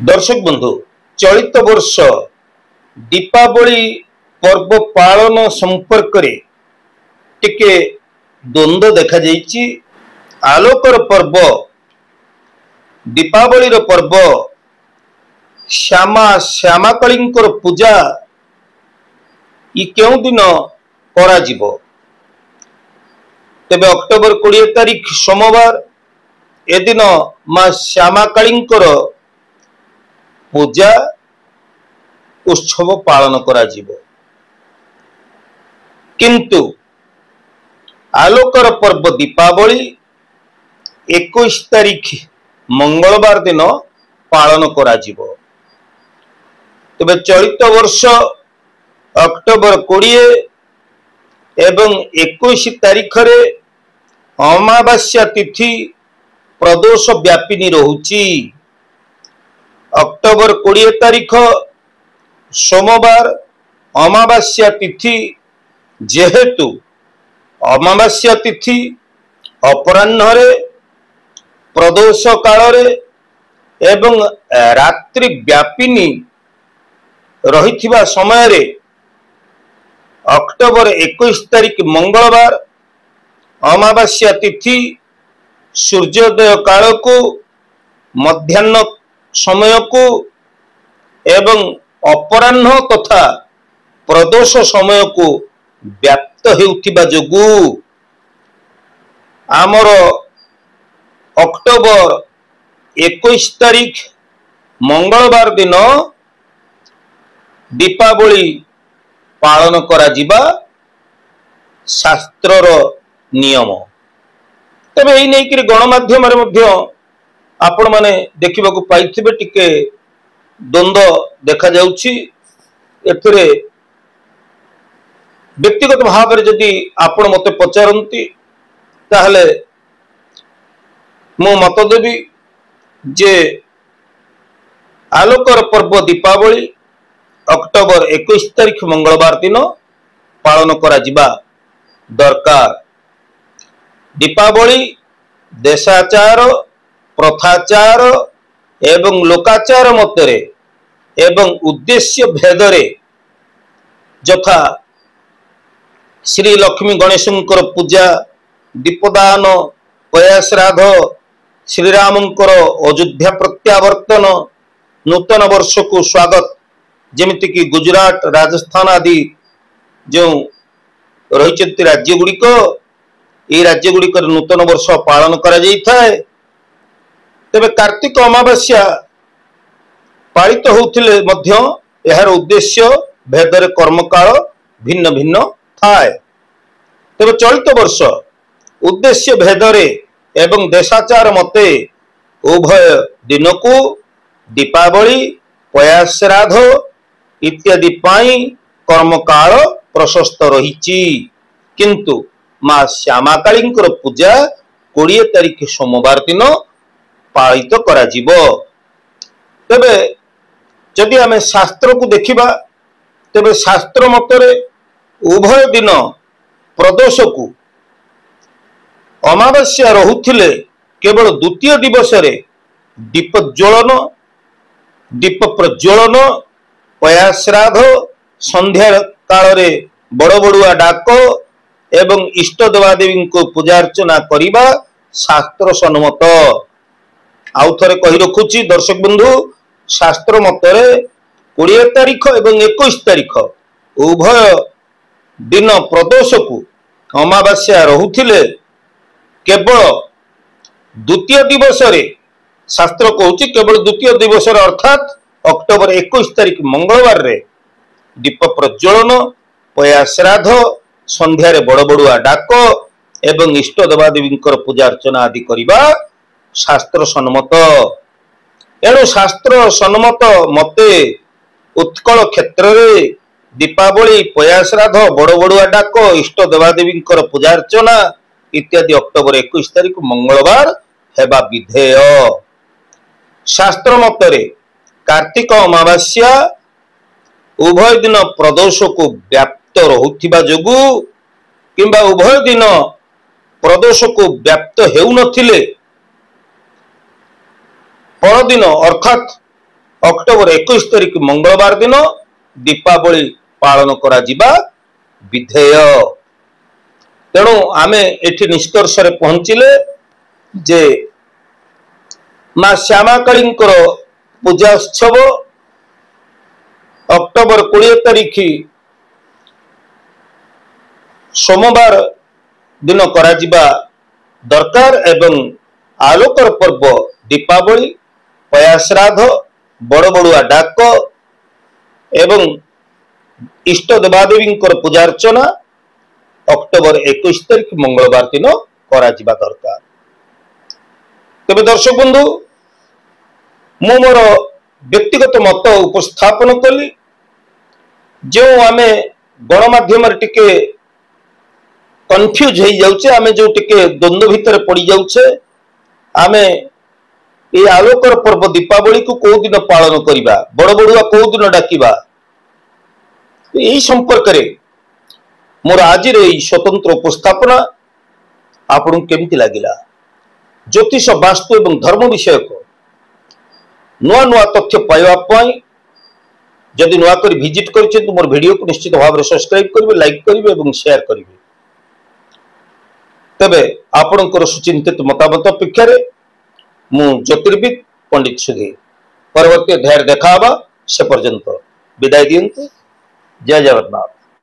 दर्शक बंधु चलित वर्ष दीपावली पर्व पालन संपर्क रे टिके द्वंद्व देखा जाइछि। आलोकर पर्व दीपावली पर्व श्यामा श्यामाकाळींकर पूजा इ केउ दिन करा जिवो तेबे अक्टोबर 20 तारिख सोमवार ए दिन मां श्यामाकाळींकर पूजा उत्सव पालन करा जिवो। किंतु आलोकर पर्व दीपावली 21 तारिख मंगलवार दिन पालन करा जिवो। तबे चलित वर्ष अक्टोबर 20 एवं 21 तारिख रे अमावास्या तिथि प्रदोष व्यापिनी रहुची। अक्टोबर 20 तारिख सोमवार अमावास्या तिथि जेहेतु अमावास्या तिथि अपराह्न रे प्रदोष काल रे एवं रात्रि व्यापिनी रहिथिबा समय रे अक्टोबर 21 तारिख मंगलवार अमावास्या तिथि सूर्योदय काल को मध्याह्न समय को एवं अपराह्न तथा प्रदोष समय को व्याप्त हेउथिबा जोगु आमर अक्टोबर 21 तारिख मंगलवार दिन दीपावली पालन करा जिबा शास्त्रर नियम। तबे एई नै कि गणमाध्यम रे मध्य आपण माने देखिबा को पाइथिबे टिके द्वंद्व देखा जाउछि। एथिरे व्यक्तिगत भाव रे जदि आपण मते पचारंती ताहले मो मत देबी जे आलोकर पर्व दीपावली अक्टोबर 21 तारिख मंगलवार दिन पालन करा जिबा दरकार। दीपावली देशाचार प्रथाचार एवं लोकाचार मतरे एवं उद्देश्य भेदरे यथा श्री लक्ष्मी गणेशंकर पूजा दीपदान पया श्राद्ध श्रीरामंकर अयोध्या प्रत्यावर्तन नूतन वर्ष को स्वागत जेमिति कि गुजरात राजस्थान आदि जो रही राज्य गुड़िक ये राज्य गुड़िक नूतन वर्ष पालन करा जाई थाए। तेबे कार्तिक अमावास्या पालित होउथिले मध्य एहार उद्देश्य भेदरे कर्मकाल भिन्न भिन्न थाए। तेबे चलित वर्ष उद्देश्य भेदरे एवं देशाचार मते उभय दिन को दीपावली पया श्राद्ध इत्यादि पाई कर्मकाल प्रशस्त रहिछि। किंतु मां श्यामाकाळींकर पूजा 20 तारिख सोमवार दिन पालित करा जिवो। तबे जदि आमे शास्त्र को देखिबा तबे शास्त्र मतरे उभय दिन प्रदोष को अमावास्या रहुथिले केवल द्वितीय दिवस रे दीप ज्वलन दीप प्रज्वलन पया श्राद्ध संध्या काल रे बड़ बड़ुआ डाक एवं इष्ट देवादेवी को पूजा अर्चना करिबा शास्त्र सम्मत। आउ थरे कहि रखुची दर्शक बंधु शास्त्र मतरे 20 तारिख एवं 21 तारिख उभय दिन प्रदोष को अमावास्या रहुथिले केवल द्वितीय दिवस रे शास्त्र कहूची केवल द्वितीय दिवस रे अर्थात अक्टोबर 21 तारिख मंगलवार रे दीप प्रज्वलन पया श्राद्ध संध्या रे बड़ बड़ुआ डाक एवं इष्ट देवादेवी पूजा अर्चना आदि करिबा शास्त्र सम्मत। एणु शास्त्र सम्मत मते उत्कल क्षेत्र रे दीपावली पया श्राद्ध बड़ बड़ुआ डाक इष्ट देवादेवी पूजा अर्चना इत्यादि अक्टोबर 21 तारिख मंगलवार हेबा विधेय। शास्त्र मतरे कार्तिक अमावास्या उभय दिन प्रदोष को व्याप्त रहुथिबा जोगु किंबा उभय दिन प्रदोष को व्याप्त हेउ नथिले परदिन अर्थात अक्टोबर 21 तारिख मंगलवार दिन दीपावली पालन करा जिबा विधेय। तेणु आमे एठी निष्कर्ष रे पहुंचिले जे मां श्यामा काली पूजा उत्सव अक्टोबर 20 तारिख सोमवार दिन करा जिबा दरकार एवं आलोकर पर्व दीपावली पया श्राद्ध बड़ बड़ुआ डाक एवं इष्ट देवादेवी पूजा अर्चना अक्टोबर 21 तारिख मंगलवार दिन करा जिबा दरकार। तबे दर्शक बंधु मु मोर व्यक्तिगत मत उपस्थापन कली जो आमे गणमाध्यम टिके कन्फ्यूज हो जाउचे, आमे जो टिके द्वंद्व भितर पड़ी जाउचे, आमे ये आलोकर पर्व दीपावली को कौ दिन पालन करिबा, बड़ बड़ुआ कौ दिन डाकिबा, यही संपर्क रे मोर आज स्वतंत्र उपस्थापना आपन केमती लागिला। ज्योतिष वास्तु एवं धर्म विषय को नुआ नुआ तथ्य पाइबा जदि नुआ कर विजिट कर मोर वीडियो को निश्चित भाव में सब्सक्राइब करेंगे, लाइक करेंगे और शेयर करेंगे। तबे आपणकर सुचिंतित मतामत अपेक्षा मु ज्योतिर्विद पंडित सुधीर परवर्ती अध्याय देखा से पर्यंत विदाय दियंतु। जय जगन्नाथ।